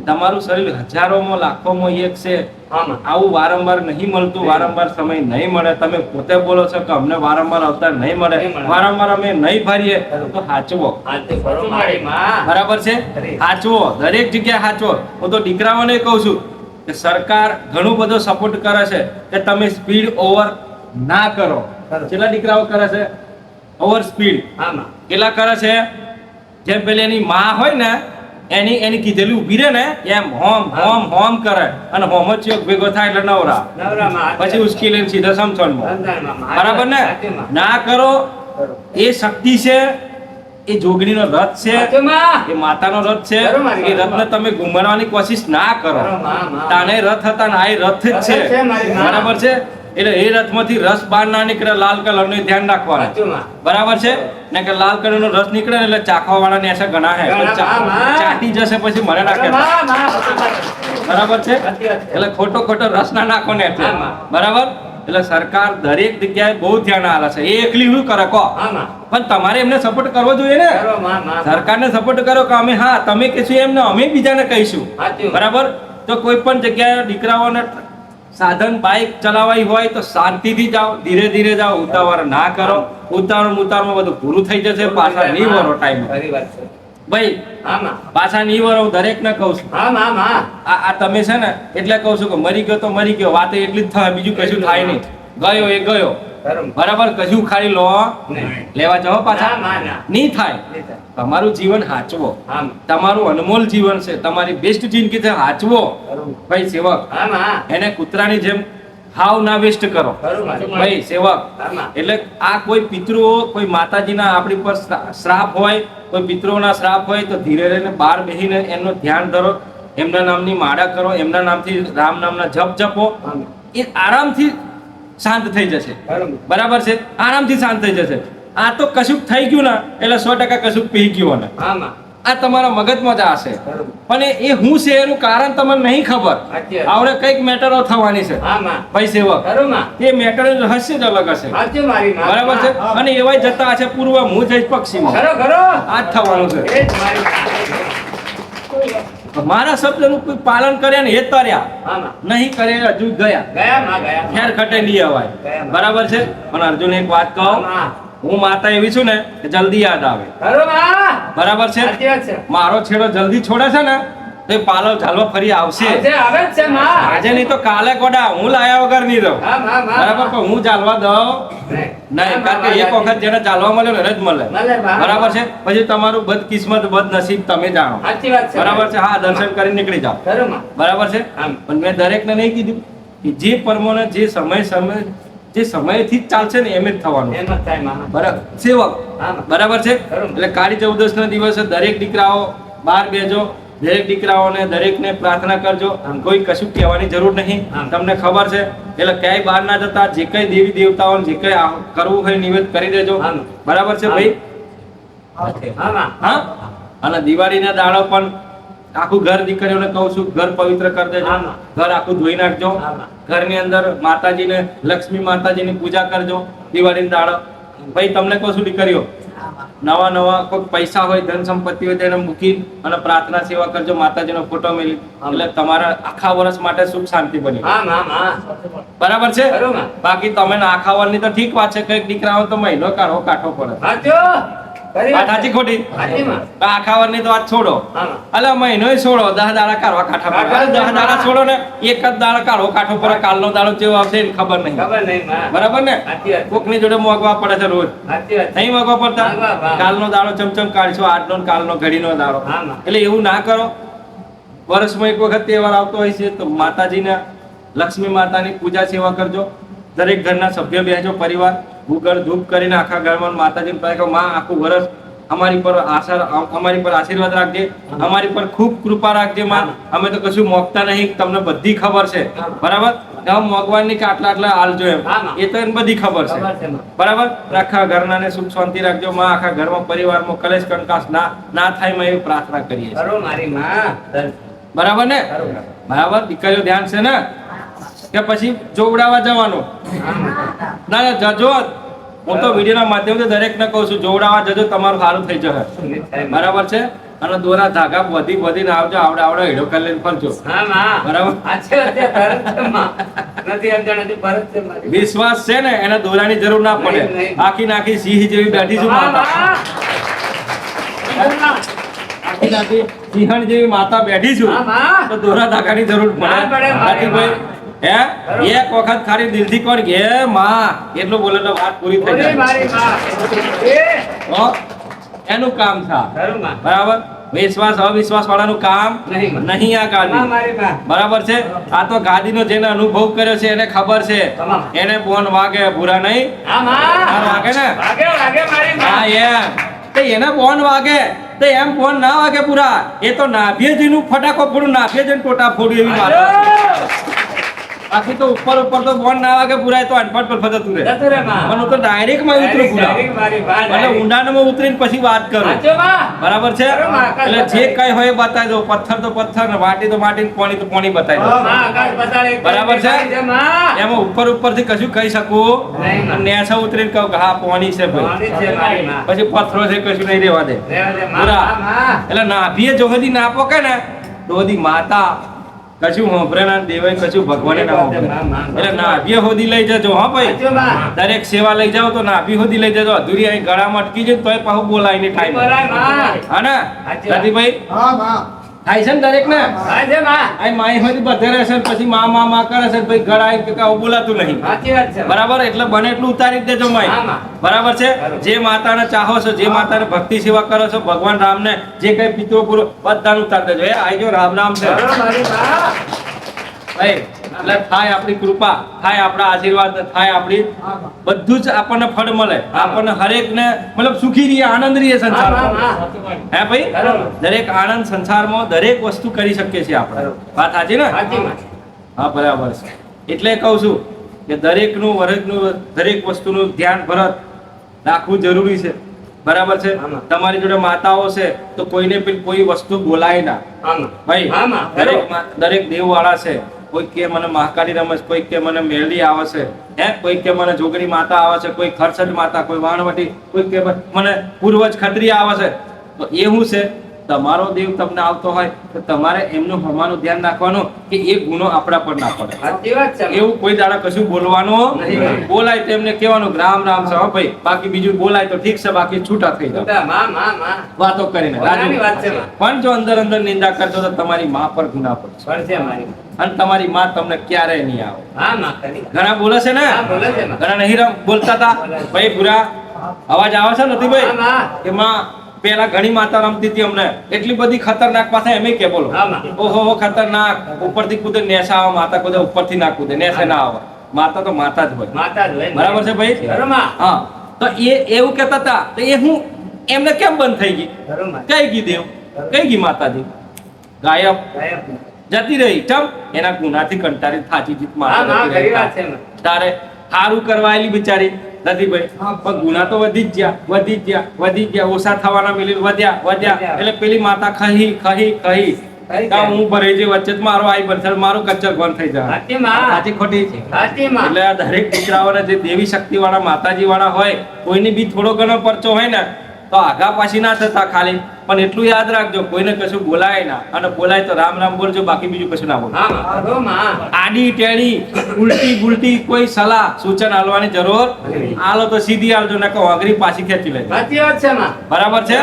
તમારું શરીર હજારોમાં લાખોમાં એક છે હા માં. આવું વારંવાર નહીં મળતું વારંવાર સમય નહીં મળે તમે પોતે બોલો છો કે અમને વારંવાર અવતાર નહીં મળે નહીં મળે. વારંવાર અમે નહીં ભરીએ તો હાચવો સાચું ખરું મારી માં. બરાબર છે હાચવો દરેક જગ્યાએ હાચવો હું તો દીકરાઓને કહું છું કે સરકાર ઘણું બધો સપોર્ટ કરે છે કે તમે સ્પીડ ઓવર ના કરો કેટલા દીકરાઓ કરે છે ઓવર સ્પીડ હા માં. કેટલા કરે છે જેમ પેલી એની માં હોય ને એની કીધેલી ઊભી રહે ને એમ હોમ હોમ હોમ કરે અને હોમ જ ચોક ભેગો થાય એટલે નવરા નવરા માં. પછી ઉશ્કી લઈને સીધા સમસણમાં સમજાણ માં. બરાબર ને સાચું માં. ના કરો એ શક્તિ છે એ જોગણીનો રથ છે સાચું માં. એ માતાનો રથ છે બરોબર. એ રથને તમે ગુમાડવાની કોશિશ ના કરો બરોબર, માં, માં. તાને રથ હતા ને આ એ રથ જ રથ જ છે છે મારી માં. બરાબર છે એટલે એ રથમાંથી રસ બહાર ના નીકળે લાલ કલરનું ધ્યાન રાખવાનું સાચું માં. બરાબર છે ને કે લાલ કલરનો રસ નીકળે ને એટલે ચાખવા વાળા ને એસા ઘણા હે ચાટી જશે પછી મને ના અરે કહેતા. માં, માં. બરાબર છે સાચી વાત છે. એટલે ખોટો રસ ના નાખો ને એટલે હા, માં. બરાબર એટલે સરકાર દરેક જગ્યાએ બહુ ધ્યાન આલે છે એ એકલી શું કરે કહો હા, માં. પણ તમારે એમને સપોર્ટ કરવો જોઈએ ને કરો માં, માં. સરકારને સપોર્ટ કરો કે અમે હા તમે કહેશું એમને અમે બીજાને કહીશું સાચું. બરાબર તો કોઈ પણ જગ્યાએ દીકરાઓને સાધન બાઇક ચલાવવી હોય તો શાંતિથી જાઓ ધીરે ધીરે જાઓ ઉતાવળ ના કરો ઉતાવળમાં બધું પૂરું થઈ જશે પાછા નહીં વરો ટાઈમ ખરી વાત છે. ભાઈ હા, માં. પાછા નહીં વરો હું દરેકને કહું છું હા, માં, માં. આ તમે છે ને એટલે કહું છું કે મરી ગયો તો મરી ગયો વાત એટલી જ થાય બીજું કશું થાય નહીં ગયો એ ગયો ખરું. બરાબર કશું ખાલી લો નહીં. લેવા જાઓ પાછા ના, માં, ના. નહીં થાય નહીં થાય. તમારું જીવન હાચવો હા, માં. તમારું અનમોલ જીવન છે તમારી બેસ્ટ જિંદગી છે હાચવો ખરું. ભાઈ સેવક હા, માં. એને કૂતરાની જેમ હાવ ના વેસ્ટ કરો ખરું, માં. ભાઈ સેવક હા, માં. એટલે આ કોઈ પિતૃઓ કોઈ માતાજીના આપણી પર શ્રાપ હોય કોઈ પિતૃઓના શ્રાપ હોય તો ધીરે રહીને બહાર બેસીને એમનું ધ્યાન ધરો એમના નામની માળા કરો એમના નામથી રામ નામના જપ જપો હા, માં. એ આરામથી શાંત થઈ જશે ખરું. બરાબર છે આરામથી શાંત થઈ જશે આ તો કશુંક થઈ ગયું ને એટલે 100% કશુંક પી ગયું ને હા, માં. આ તમારા મગજમાં જ હશે ખરું. પણ એ હું છે એનું કારણ તમને નહીં ખબર સાચી વાત. આવડે કઈક મેટરો થવાની છે હા, માં. ભાઈ સેવક ખરું, માં. એ મેટર રહસ્ય જ અલગ હશે સાચું મારી માં. બરાબર છે અને એવાય જતા હશે પૂર્વ હું જઈશ પશ્ચિમ ખરો, ખરો. આ જ થવાનું છે એ જ મારી મારા શબ્દનું કોઈ પાલન કરે ને એ તર્યા હા, માં. નહીં કરે હજુ ગયા ગયા માં, ગયા. ખેર ખટે નહીં અવાય ગયા. બરાબર છે પણ અર્જુન એક વાત કહું હા, માં. હું માતા એવી છું ને કે જલ્દી યાદ આવે ખરું, માં. બરાબર છે સાચી વાત છે. મારો છેડો જલ્દી છોડે છે ને તો એ પાલવ ચાલવા ફરી આવશે આજે આવે જ છે માં. આજે નહીં તો કાલે કોડા હું લાયા વગર નહીં રહું હા, માં, માં. બરાબર પણ હું ચાલવા દઉં નહીં કારણ કે એક વખત જેને ચાલવા મળ્યો ને એને જ મળે મળે, બા. બરાબર છે પછી તમારું બદકિસ્મત બદનસીબ તમે જાણો સાચી વાત છે. બરાબર છે હા દર્શન કરીને નીકળી જાઓ ખરું, માં. બરાબર છે આમ. પણ મેં દરેકને નહીં કીધું કે જે પરમોને જે સમયથી જ ચાલશે ને એમ જ થવાનું એમ જ થાય માં. બરાબર સેવક આમ. બરાબર છે ખરું. એટલે કાળી ચૌદશ ના દિવસે દરેક દીકરાઓ બહાર બેજો દરેક દીકરાઓને દરેકને પ્રાર્થના કરજો આમ. કોઈ કશું કહેવાની જરૂર નહીં આમ. તમને ખબર છે એટલે ક્યાંય બહાર ના જતા જે કઈ દેવી દેવતાઓને જે કઈ કરવું હોય નિવેદ કરી દેજો આમ. બરાબર છે આમ. ભાઈ હા, માં. હા અને દિવાળીના દાડો પણ આખું ઘર દીકરીઓને કહું છું ઘર પવિત્ર કરી દેજો આમ. ઘર આખું ધોઈ નાખજો આમ. ઘરની અંદર માતાજીને લક્ષ્મી માતાજીની પૂજા કરજો દિવાળીના દાડો ભાઈ તમને કહું છું દીકરીઓ નવા કોઈ પૈસા હોય ધન સંપત્તિ હોય તેને મૂકી અને પ્રાર્થના સેવા કરજો માતાજીનો ફોટો મેલી એટલે તમારા આખા વર્ષ માટે સુખ શાંતિ બની હા, માં, માં. બરાબર છે ખરું, માં. બાકી તમે ના આખા વર્ષની તો ઠીક વાત છે કઈક દીકરાઓ તો મહિનો કાઢો કાઢવો પડે સાચું. ખરી વાત વાત સાચી છે. ખોટી સાચી, માં. આખા વર્ષની તો વાત છોડો હા, માં. અલે મહિનો છોડો 10 દાડા કાઢવા કાઠા પડે અરે 10 દાડા છોડો ને એક જ દાડા કાઢો કાઠો પર કાલનો દાડો કેવો આવશે એને ખબર નહીં ખબર નહીં, માં. બરાબર ને સાચી વાત. કોકની જોડે મોગવા પડે છે રોજ સાચી વાત. નહીં મોગવા પડતા વાહ. કાલનો દાડો ચમચમ કાઢશો આજનો ને કાલનો ઘડીનો દાડો હા, માં. એટલે એવું ના કરો વર્ષમાં એક વખત તહેવાર આવતો હોય છે તો માતાજીના લક્ષ્મી માતાની પૂજા સેવા કરજો દરેક ઘરના સભ્ય બેસજો પરિવાર ભૂગળ ધૂપ કરીને આખા ઘરમાં માતાજીને કહે કે માં આખું વર્ષ અમારી પર આશીર્વાદ રાખજે અમારી પર ખૂબ કૃપા રાખજે માં અમે તો કશું મોગતા નહીં તમને બધી ખબર છે બરાબર મોગવાની કે આટલા હાલજો એમ એ તો એને બધી ખબર છે ખબર છે, માં. બરાબર આખા ઘરનાને સુખ શાંતિ રાખજો માં આખા ઘરમાં પરિવારમાં કલેશ કંકાસ ના થાય માં એવી પ્રાર્થના કરીએ છીએ ખરું, મારી માં. બરાબર ને ખરું. બરાબર દીકરીઓ ધ્યાન છે ને કે પછી જોવડાવવા જવાનું હા, માં. ના જજો હું તો વિડીયોના માધ્યમથી દરેકને કહું છું જોવડાવવા જજો તમારું સારું થઈ જશે નહીં થાય, માં. બરાબર છે અને દોરા ધાગા વધીને આવજો આવડે હેડો કરી લઈને ફરજો હા, માં. બરાબર. સાચી વાત છે. ભરત છે, માં. નથી એમ જાણે ભરત છે, મારી. વિશ્વાસ છે ને એને દોરાની જરૂર ના પડે નહીં, નહીં. આખી નાખી સિંહ જેવી બેઠી છું હા, માતા માં. આખી નાખી સિંહણ જેવી માતા બેઠી છું હા, માં. તો દોરા ધાગાની જરૂર ના પડે, પડે મારે બાકી ભાઈ હે એક વખત ખાલી દિલથી કોણ કે માં એટલું બોલે તો વાત પૂરી થઈ ઓરી જાય મારી માં. એ. તો એનું કામ છે ખરું, માં. બરાબર વિશ્વાસ અવિશ્વાસ વાળાનું કામ નહીં, માં. નહીં આ માં, ગાદી મારી માં. બરાબર છે આ તો ગાદીનો જેને અનુભવ કર્યો છે એને ખબર છે તમામ. એને બોન વાગે ભૂરા નહીં હા, માં. આ વાગે ને વાગે, વાગે, મારી હા માં. એમ તો એને બોન વાગે તો એમ બોન ના વાગે પૂરા એ તો નાભીએ જઈને ફટાકો ફોડું નાભીએ જઈને ટોટા ફોડું એવી વાત હાલો. બાકી તો ઉપર તો બોન ના વાગે પુરાય તો અનપટ પર જતું રહે જતું રહે માં. પણ હું તો ડાયરેક્ટ માં ઉતરું પૂરા Direct મારી વાત. એટલે ઊંડાણમાં ઉતરીને પછી વાત કરું સાચો માં. બરાબર છે બરાબર, આકાશ એટલે જે બતાવે. કઈ હોય એ બતાવી દો પથ્થર તો પથ્થર ને માટી તો માટી ને પાણી તો પાણી બતાવી દો માં આકાશ બતાડે. બરાબર છે? માં. એમાં ઉપર થી કશું કહી શકું નહીં. અને નેસા ઉતરીને કહું કે હા પાણી છે ભાઈ પાણી છે મારી માં. પછી પથ્થરો છે કશું નહીં રહેવા દે રહેવા દે માં. પૂરા. માં. એટલે નાભીએ જો હજી ના પોકે ને તો હજી માતા કશું હોંભરે ના દેવાય કશું ભગવાને ના હોંભરે એટલે નાભીએ હોદી લઈ જજો હા ભાઈ સાચો માં. દરેક સેવા લઈ જાઓ તો નાભી હોદી લઈ જજો અધૂરી અહીં ગળામાં અટકી જાય તોય પાછું બોલાય ની ટાઈમ બોલાય માં. હા ને સાચી વાત. રતિભાઈ હા માં થાય છે ને દરેક ને સાચે માં. આ માઈ હોય બધે રહેશે ને પછી મા કરે છે ભાઈ ગળાય કે કાંઈ બોલાતું નહીં સાચી વાત છે. બરાબર એટલે બને એટલું ઉતારી જ દેજો માઈ હા, માં. બરાબર છે બરાબર. જે માતાને ચાહો છો જે માતાને ભક્તિ સેવા કરો છો ભગવાન રામને જે કઈ પિતૃ પૂરો બધાને ઉતારી દેજો એ આઈ જો રામ રામ છે બરાબર મારી માં. ભાઈ એટલે થાય આપણી કૃપા થાય આપણા આશીર્વાદ થાય આપણી બધું જ આપણને ફળ મળે આપણને હરેક ને મતલબ સુખી રહીએ આનંદ રહીએ હા, સંસારમાં માં. હે ભાઈ બરાબર. દરેક આનંદ સંસારમાં દરેક વસ્તુ કરી શકીએ છીએ આપણે બરાબર. વાત સાચી ને સાચી માં. હા બરાબર છે એટલે કહું છું કે દરેક વસ્તુનું ધ્યાન ભરત રાખવું જરૂરી છે બરાબર છે આમાં. તમારી જોડે માતાઓ છે તો કોઈને પણ કોઈ વસ્તુ બોલાય ના આમાં. ભાઈ આમાં. દરેક દેવવાળા છે કોઈ કે મને મહાકાળી રમસ કોઈ કે મને મેરડી આવે છે હે કોઈ કે મને જોગણી માતા આવે છે કોઈ ખરસડ માતા કોઈ વાણવટી કોઈ કે મને પૂર્વજ ખત્રી આવે છે તો એ શું છે તમારો દેવ તમને આવતો હોય તો તમારે એમનું હમાનું ધ્યાન રાખવાનું કે એ ગુનો આપણા પર ના પડે સાચી વાત છે. એવું કોઈ દાડા કશું બોલવાનું નહીં. બોલાય તો એમને કહેવાનું કે રામ રામ છે હો ભાઈ બાકી બીજું બોલાય તો ઠીક છે બાકી છૂટા થઈ જાવ બેટા, માં, માં, માં. વાતો કરીને પોતાની વાત છે, રાજુ માં. પણ જો અંદર અંદર નિંદા કરશો તો તમારી માં પર ગુના પડશે પડશે મારી માં. અને તમારી માં તમને ક્યારેય નહીં આવે હા, માં, ખરી. ઘણા બોલે છે ને હા, બોલે છે, માં. ઘણા નહીં બોલતા હતા ભાઈ પૂરા અવાજ આવે છે નથી ભાઈ હા, માં. કે માં પેલા ઘણી માતા રમતી હતી અમને એટલી બધી ખતરનાક પાસે એમ કે બોલો હા, માં. ઓહો ખતરનાક ઉપરથી કૂદે નેસા આવે માતા કૂદે ઉપરથી ના કૂદે નેસે ના આવે માતા તો માતા જ હોય માતા જ હોય ને. બરાબર છે ભાઈ ખરું, માં. હા તો એ એવું કહેતા હતા તો એ હું એમને કેમ બંધ થઈ ગઈ ખરું, માં. કઈ ગઈ દેવ કઈ ગઈ માતાજી ગાયબ ગાયબ. જતી રહી ચમ એના ગુનાથી કંટાળી થાચી જીત હા, માં, માતા ખરી વાત છે, માં. તારે સારું કરવાયેલી બિચારી નથી ભાઈ પણ ગુના તો વધી જ ગયા ઓછા થવાના મિલી વધ્યા એટલે પેલી માતા ખહી કાં હું ભરે જે વચ્ચે જ મારો આઈ બરસર મારું કચ્ચર બંધ થઈ જાય સાચી માં. સાચી ખોટી સાચી માં. એટલે આ દરેક દીકરાઓને જે દેવી શક્તિ વાળા માતાજી વાળા હોય કોઈની બી થોડો ઘણો પરચો હોય ને તો આગા પાછી ના થતા ખાલી પણ એટલું યાદ રાખજો કોઈને કશું બોલાય ના અને બોલાય તો રામ રામ બોલજો બાકી બીજું કશું ના બોલો હા, માં. ખરું, માં. આડી ટેડી ઉલટી ગુલટી કોઈ સલાહ સૂચન આલવાની જરૂર આલો તો સીધી આલજો ને કહો અઘરી પાછી ખેંચી લેજો સાચી વાત છે, માં. બરાબર છે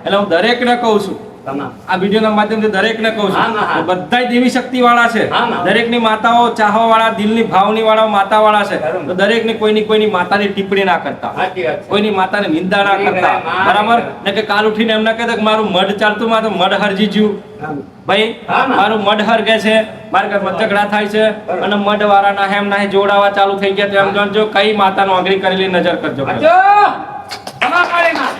એટલે હું દરેકને કહું છું તમામ. આ વિડીયોના માધ્યમથી દરેકને કહું હા, છું હા. કે બધાય દેવી શક્તિ વાળા છે હા, હા. દરેકની માતાઓ ચાહવા વાળા દિલની ભાવની વાળા માતા વાળા છે બરાબર. તો દરેકની કોઈની માતાની ટિપ્પણી ના કરતા સાચી વાત છે. કોઈની માતાને નિંદા ના નહીં કરતા કરાય, માં. બરાબર ને કે કાલ ઉઠીને એમને કહેતા કે મારું મઢ ચાલતું માં તો મઢ હરજી જ્યું હા. ભાઈ હા, માં. મારું મઢ હરગે છે મારા ઘરમાં ઝઘડા થાય છે બરાબર. અને મઢ વાળાના હેમ ના જોડાવા ચાલુ થઈ ગયા તો એમ જાણજો કઈ માતાનો આંગળી કરેલી નજર કરજો સાચો. તમામ મારી માં.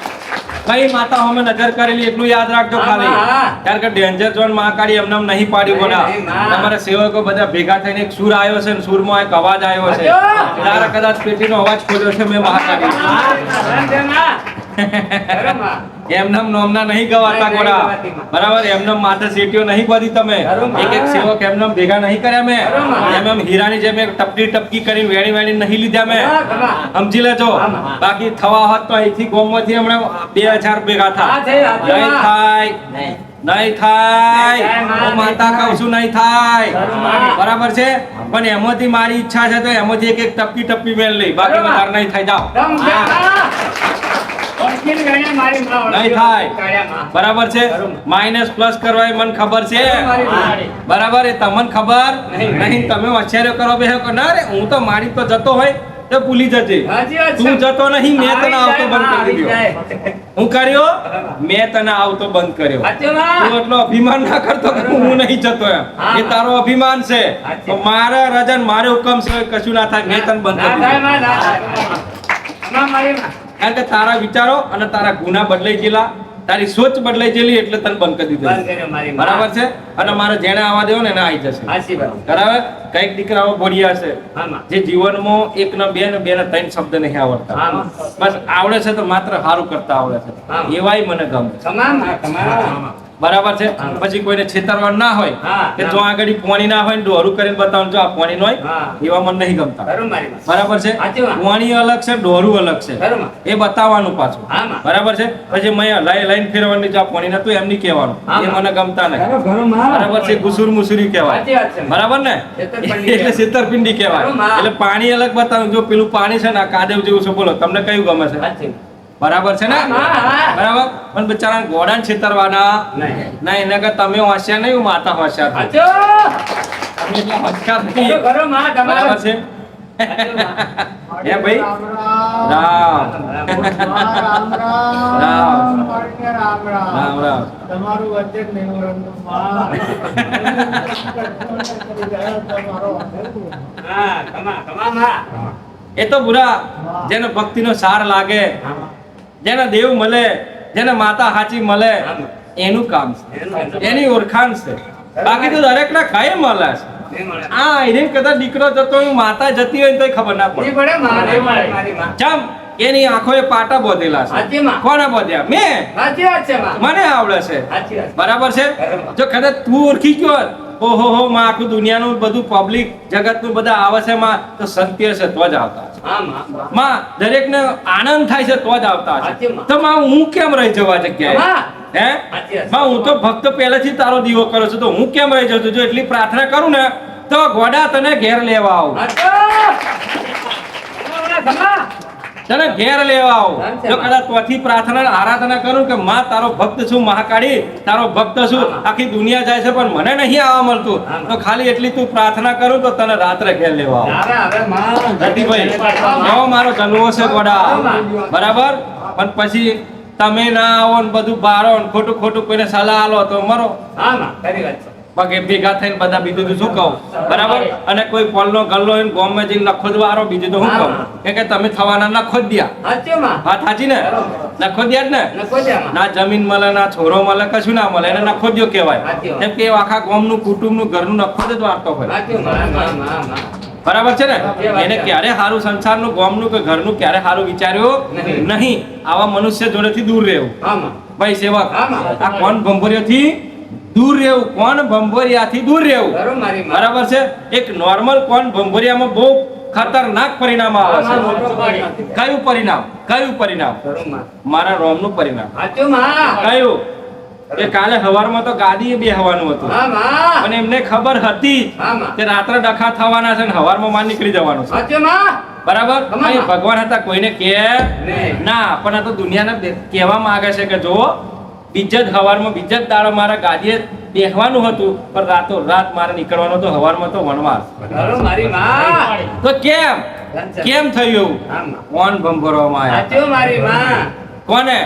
કઈ માતા અમે નજર કરેલી એટલું યાદ રાખજો હા, ખાલી હા. કારણ કે ડેન્જર ઝોન મહાકાળી એમને એમ નહીં પાડ્યું નહીં, બોલા નહીં, માં. તમારા સેવકો બધા ભેગા થઈને એક સુર આવ્યો છે ને સુરમાં એક અવાજ આવ્યો છે સાચો. તારા કદાચ પેટીનો અવાજ ખોલ્યો છે મેં મહાકાળી માં, છે, માં. ખરું, માં. એમનેમ નોમના નહીં ગવાતા નહીં ગોળા ગવાતી માં. બરાબર એમનેમ માથે સીટીઓ નહીં બાંધી તમે ખરું, માં. એક સેવક એમનેમ ભેગા નહીં કર્યા મેં ખરું, માં. એમ હીરાની જેમ એક ટપકી કરી વેણી નહીં લીધા મેં હા, ખરું. સમજી લેજો હા, માં. બાકી થવા હોત તો અહીંથી ગોમમાંથી હમણાં 2000 ભેગા હા, છે, થાય સાચું, નહીં માં. થાય નહીં. નહીં થાય નહીં થાય, હું માં, માતા નહીં કહું છું નહીં થાય ખરું, માં. બરાબર છે પણ એમાંથી મારી ઈચ્છા છે તો એમાંથી એક ટપકી મેળ લઈ બાકી ખરું, માં. વધારે નહીં થાય જાઓ દમ છે, માં. ઓળખીને ગણ્યા મારી માં. નહીં થાય કાળિયા માં. બરાબર છે ખરું. માઇનસ પ્લસ કરવા એ મને ખબર છે મારી માં. બરાબર એ તમને ખબર નહીં. નહીં તમે હોશિયારીઓ કરો બે કે ના રે હું તો મારી તો જતો હોય તો ભૂલી જજે સાચી વાત છે. તું જતો નહીં મેં તને આવતો બંધ કરી દીધો જાય. હું કર્યો મેં તને આવતો બંધ કર્યો સાચું, માં. તું એટલો અભિમાન ના કરતો કે હું નહીં જતો એમ હા. એ તારો અભિમાન છે સાચી. તો મારા રજન મારે હુકમ છે કશું ના થાય મેં તને બંધ ના કરી થાય, દીધો માં, ના થાય. માં, મારી માં. કારણ કે તારા વિચારો અને તારા ગુના બદલાઈ ગયેલા તારી સોચ બદલાઈ ગયેલી એટલે તને બંધ કરી બંધ દીધું કર્યો મારી માં. બરાબર છે અને મારે જેને આવવા દેવો ને એને આવી જશે સાચી વાત. બરાબર કઈક દીકરાઓ ભોળિયા છે હા માં. જે જીવનમાં એક ને બે ને ત્રણ શબ્દ નહીં આવડતા હા માં. બસ આવડે છે તો માત્ર સારું કરતા આવડે છે હા. એવાય મને ગમે છે. તમામ માં, તમામ. બરાબર છે હા. પછી કોઈને છેતરવા ના હોય હા. કે જો આગળ પોણી ના હોય ને ડોરું કરીને બતાવું જો આ પોણી નો હોય હા. એવા મને નહીં ગમતા ખરું મારી માં. બરાબર છે સાચી વાત. પોણી અલગ છે ડોરું અલગ છે ખરું માં. એ બતાવવાનું પાછું હા માં. બરાબર છે પછી મેં લાઈન ફેરવાની જો આ પોણી નતું એમ નહીં કહેવાનું હા. એ મને ગમતા નહીં ખરું માં. બરાબર છે ગુસુર મુસુરી કહેવાય સાચી વાત છે. બરાબર ને છેતરપિંડી એટલે છેતરપિંડી કહેવાય ખરું માં. એટલે પાણી અલગ બતાવું જો પેલું પાણી છે ને આ કાદેવ જેવું છે બોલો તમને કયું ગમે છે સાચી. બરાબર છે ને હા, હા. બરાબર પણ બિચારા ગોડાને છેતરવાના નહીં. ના એના કરતા તમે હોશિયાર નહીં હું માતા હોશિયાર છું. સાચો. તમે એટલા હોશિયાર નહીં. ખરું માં, તમારો. બરાબર છે સાચું માં. હે ભાઈ રામ રામ રામ તમારું વચ્ચે જ નહીં રંગનું માં. હા, તમામ માં. એ તો બુરા જેને ભક્તિનો સાર લાગે જેને દેવ મળે જેને માતા હાચી મળે એનું કામ છે એની ઓળખાણ છે બાકી તો દરેક ના ખાય મળે છે નહીં મળે. આ એને કદાચ દીકરો જતો હોય માતા જતી હોય તો ખબર ના નહીં પડે પડે માં, નહીં મળે મારી માં. ચમ એની આંખોએ પાટા બોધેલા છે સાચી માં. કોને બોધ્યા મેં સાચી વાત છે માં. મને આવડે છે સાચી વાત. બરાબર છે જો કદાચ તું ઓળખી ગયો હોત, ઓહો હો માં આખું દુનિયાનું બધું પબ્લિક જગતનું બધા આવે છે માં તો સત્ય છે તો જ આવતા છે હા માં, માં. માં દરેકને આનંદ થાય છે તો જ આવતા છે સાચી માં. તો માં હું કેમ રહી જવા જગ્યાએ માં. હે સાચી વાત. માં હું તો ભક્ત પહેલેથી તારો દીવો કરું છું તો હું કેમ રહી જાઉં છું જો એટલી પ્રાર્થના કરું ને તો ગોડા તને ઘેર લેવા આવું સાચો. તમામ. તને ઘેર લેવા આવું જો કદાચ તોથી પ્રાર્થના આરાધના કરું કે માં તારો ભક્ત છું મહાકાળી તારો ભક્ત છું આખી દુનિયા જાય છે પણ મને નહીં આવવા મળતું તો ખાલી એટલી તું પ્રાર્થના કરું તો તને રાત્રે ઘેર લેવા આવું હવે, હવે માં. રતિભાઈ એવો મારો જન્મો છે ગોડા બરાબર પણ પછી તમે ના આવો ને બધું બારો ને ખોટું ખોટું કોઈને સલાહ આલો તો મરો હા માં, ખરી વાત છે. પગે ભેગા થઈને બધા બીજું તો શું કહું બરાબર અને કોઈ પોલનો ગલ્લો હોય ને ગોમમાં જઈને નખો જ વારો બીજું તો શું કહું કેમ કે તમે થવાના નખો જ દ્યા સાચું માં. વાત સાચી ને નખો દ્યા જ ને નખો છે માં. ના જમીન મળે ના છોરો મળે કશું ના મળે એને નખો દ્યો કહેવાય સાચી વાત. કેમ કે એ આખા ગામનું કુટુંબનું ઘરનું નખો જ વાર્તો હોય સાચું માં, માં, માં, માં. બરાબર છે ને વાત એને છે. ક્યારે સારું સંસારનું ગામનું કે ઘરનું ક્યારે સારું વિચાર્યું નહીં. નહીં આવા મનુષ્ય જોડેથી દૂર રહેવું હા માં. ભાઈ સેવક હા, માં. આ કોણ ભંભોરિયાથી દૂર રહેવું કોણ ભંભોરિયાથી દૂર રહેવું ખરું મારી માં. બરાબર છે એક નોર્મલ કોણ ભંભોરિયામાં બહુ ખતરનાક પરિણામ આવે હા, છે માં, મોટો પાડી. કયું પરિણામ ખરું માં. મારા રોમનું પરિણામ સાચું માં. કયું કે કાલે હવારમાં તો ગાદીએ બેહવાનું હતું હા માં. અને એમને ખબર હતી હા માં. કે રાત્રે ડખા થવાના છે ને હવારમાં માં નીકળી જવાનું છે સાચું માં. બરાબર તમામ. અહીં ભગવાન હતા કોઈને કે નહીં. ના પણ આ તો દુનિયાને કહેવા માંગે છે કે જો બીજા જ હવારમાં બીજા જ દાડો મારા ગાદીએ બેહવાનું હતું પણ રાતો રાત મારે નીકળવાનું હતું હવારમાં તો વનવાસ ખરું મારી માં. તો કેમ થયું એવું હા માં. કોણ ભંભોરવામાં આવ્યા સાચું મારી માં. કોને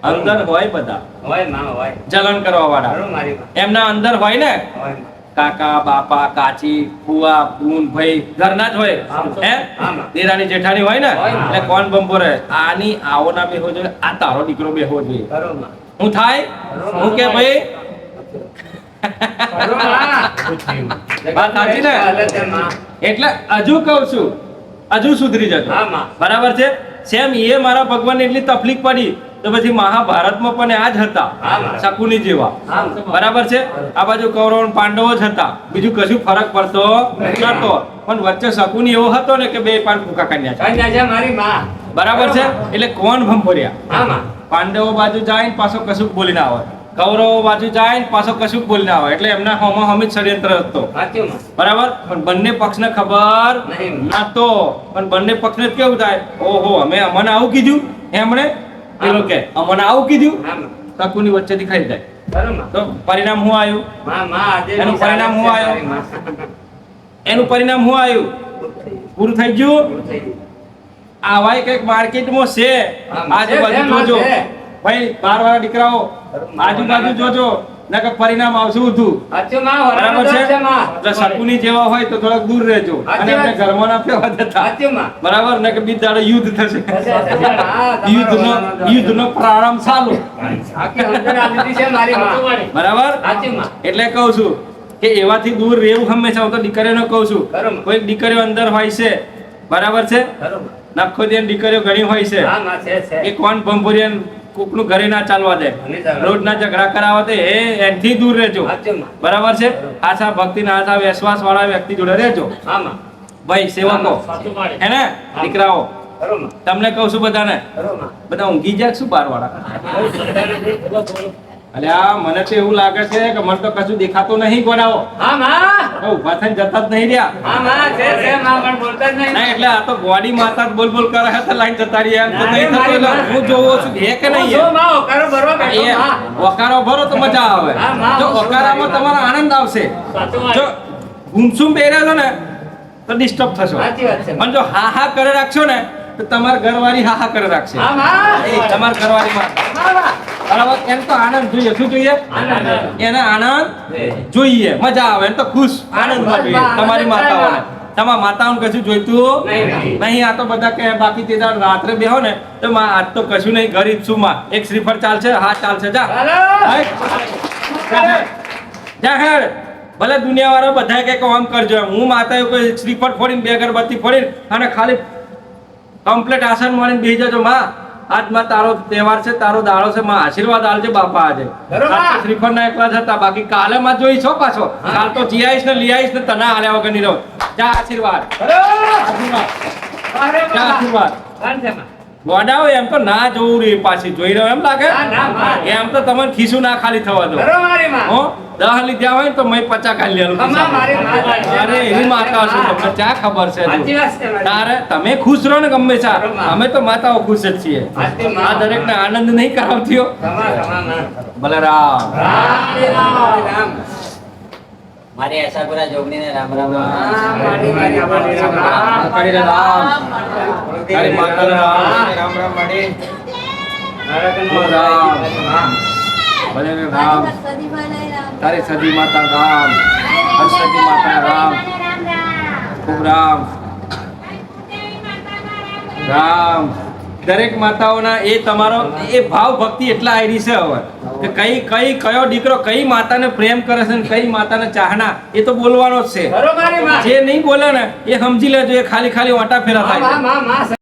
અંદર હોય બધા હોય માં, હોય. જલન કરવા વાળા ખરું મારી માં. એમના અંદર હોય ને હોય માં. કાકા બાપા કાચી ફુવા બૂન ભાઈ ઘરના જ હોય હે આમાં. દેરાની જેઠાણી હોય ને હોય. એટલે કોણ ભંભોરે આની આવો ના બેહવો જોઈએ આ તારો દીકરો બેહવો જોઈએ ખરું માં. હું થાય હું કે ભાઈ ખરું માં. વાત સાચી ને? હાલત છે માં. એટલે હજુ કહું છું હજુ સુધરી જજો હા, માં. બરાબર છે સેમ એ મારા ભગવાનને એટલી તકલીફ પડી તો પછી મહાભારતમાં પણ આ જ હતા હા, માં. શકુની જેવા હા, માં. બરાબર છે આ બાજુ કૌરવ અને પાંડવો જ હતા બીજું કશું ફરક પડતો નતો પણ વચ્ચે શકુની એવો હતો ને કે બે પાન ફૂંકા કન્યા છે કન્યા છે મારી માં. બરાબર છે એટલે કોણ ભંભોર્યા હા માં. પાંડવો બાજુ જાય ને પાછો કશુંક બોલી ના આવે કૌરવો બાજુ જાય ને પાછો કશુંક બોલી ના આવે એટલે એમના હોમો હમી ષડયંત્ર હતો સાચું માં. બરાબર પણ બંને પક્ષને ખબર નહીં. નતો પણ બંને પક્ષને જ કેવું થાય ઓહો અમે અમને આવું કીધું એમણે પેલો કે અમને આવું કીધું હા માં. શકુની વચ્ચેથી ખાઈ જાય ખરું માં. તો પરિણામ શું આવ્યું માં, માં, આજે એનું ની પરિણામ ચાલે હું છે આવ્યો? મારી માં. એનું પરિણામ શું આવ્યું પૂરું થઈ ગયું પૂરું થઈ ગયું. આવાય કઈક માર્કેટમાં છે હા, આજુબાજુ છે, જોજો છે. ભાઈ 12 વાળા દીકરાઓ આજુબાજુ જોજો નકર પરિણામ આવશે ઊંધું. સાચું માં, બરાબર વરાનો છે? છે માં. એટલે શકુની જેવા હોય તો થોડાક દૂર રહેજો અને એમને ઘરમાં ના ફેરવા દેતા. સાચું માં. બરાબર ને કે બીજ દાડે યુદ્ધ થશે. હા, યુદ્ધનો પ્રારંભ ચાલુ. આખી અંદર આ લીધી છે મારી માં. બરાબર સાચું માં. એટલે કહું છું કે એવાથી દૂર રહેવું હંમેશા. હું તો દીકરીઓને કહું છું, બરાબર. કોઈક દીકરીઓ અંદર હોય છે, બરાબર છે, બરોબર. નખો દે દીકરીઓ ઘણી હોય છે. હા માં, છે. એ કોણ ભંભોરિયા કોકનું ઘરે ના ચાલવા દે, નહીં ચાલવા દે. રોજ ના ઝઘડા કરાવવા દે, એનથી દૂર રહેજો. સાચું માં. બરાબર છે. આશા ભક્તિ ના આશા વિશ્વાસ વાળા વ્યક્તિ જોડે રહેજો. હા માં. ભાઈ સેવકો સાચું માં. હે ને દીકરાઓ, બરોબર માં. તમને કહું છું બધાને, બરોબર માં. બધા ઊંઘી જાય શું બાર વાળા? અલ્યા મને તો એવું લાગે છે કે મને તો કશું દેખાતું નહીં. ગોડાઓ હા માં. ઉભા થઈને જતા જ નહીં રહ્યા. હા માં, છે માં, પણ બોલતા જ નહીં. ના એટલે આ તો ગોડી માતા જ બોલ બોલ કરે છે તો લાઈન જતા રહી. એમ તો નહીં થતું. એટલે હું જોવો છું હે કે નહીં જો એમ. માં, ઓકારો ભરવા બેઠો એ માં. વકારો ભરો તો મજા આવે. હા, માં. જો વકારામાં તમારો આનંદ આવશે. સાચું માં. જો ગુમસુમ બેર્યા છો ને તો ડિસ્ટર્બ થશો. સાચી વાત છે. પણ જો હા હા કરે રાખશો ને તો તમારા ઘરવાળી હા હા કરે રાખશે. હા માં. તમારા ઘરવાળી માં હા માં. બરાબર. એમ તો આનંદ જોઈએ. શું જોઈએ? આનંદ. એને આનંદ જોઈએ, મજા આવે. એમ તો ખુશ આનંદમાં જોઈએ. તમારી માતાઓને, તમારા માતાઓને કશું જોઈતું નહીં. નહીં. આ તો બધા કહે બાકી તે દાડે રાત્રે બેહો ને તો માં આજ તો કશું નહીં, ઘર ઈચ્છું માં એક શ્રીફળ ચાલશે, હા ચાલશે, જા હાલો. જાહેર. ભલે દુનિયા વાળા બધા કે આમ કરજો એમ. હું માતાએ કોઈ શ્રીફળ ફોડીને બે અગરબત્તી ફોડીને અને ખાલી કમ્પ્લીટ આસન મળીને બેસી જજો માં, આજમાં તારો તહેવાર છે, તારો દાડો છે, માં આશીર્વાદ આલજે બાપા આજે. બરોબર. આજ તો શ્રીફળ ના એકલા જ હતા, બાકી કાલે માં જોઈ છો પાછો. કાલ તો જીઆઈશ ને લીઆઈશ ને તને આલ્યા વગર નહીં રહો. જા આશીર્વાદ, આશીર્વાદ, જા આશીર્વાદ. ગોડાઓ એમ તો ના જોવું રે, પાછી જોઈ રહ્યો એમ લાગે. એમ તો તમને ખીસું ના ખાલી થવા દો. હો 10 લીધા હોય ને તો મેં 50 ખાલી લેલું. અરે એવી માતા છું, તમને ક્યાં ખબર છે? તારે તમે ખુશ રહો ને ગમે ચા. અમે તો માતાઓ ખુશ જ છીએ. આ દરેક ને આનંદ નહીં કરાવતી હો. બલરામ મારી આશાપુરા જોગણી ને રામ રામ. કરી રે રામ, તારી માતાને રામ, રામ રામ માડી. ભલે રે રામ, તારી સદી માતા રામ, હર્ષદી માતા રામ, ખૂબ રામ રામ. દરેક માતાઓના એ તમારો એ ભાવ ભક્તિ એટલા આયરી છે હવે કે કયો દીકરો કઈ માતાને પ્રેમ કરે છે ને કઈ માતાને ચાહના, એ તો બોલવાનો જ છે. જે નહીં બોલે ને એ સમજી લેજો, એ ખાલી ઓટા ફેરા થાય છે.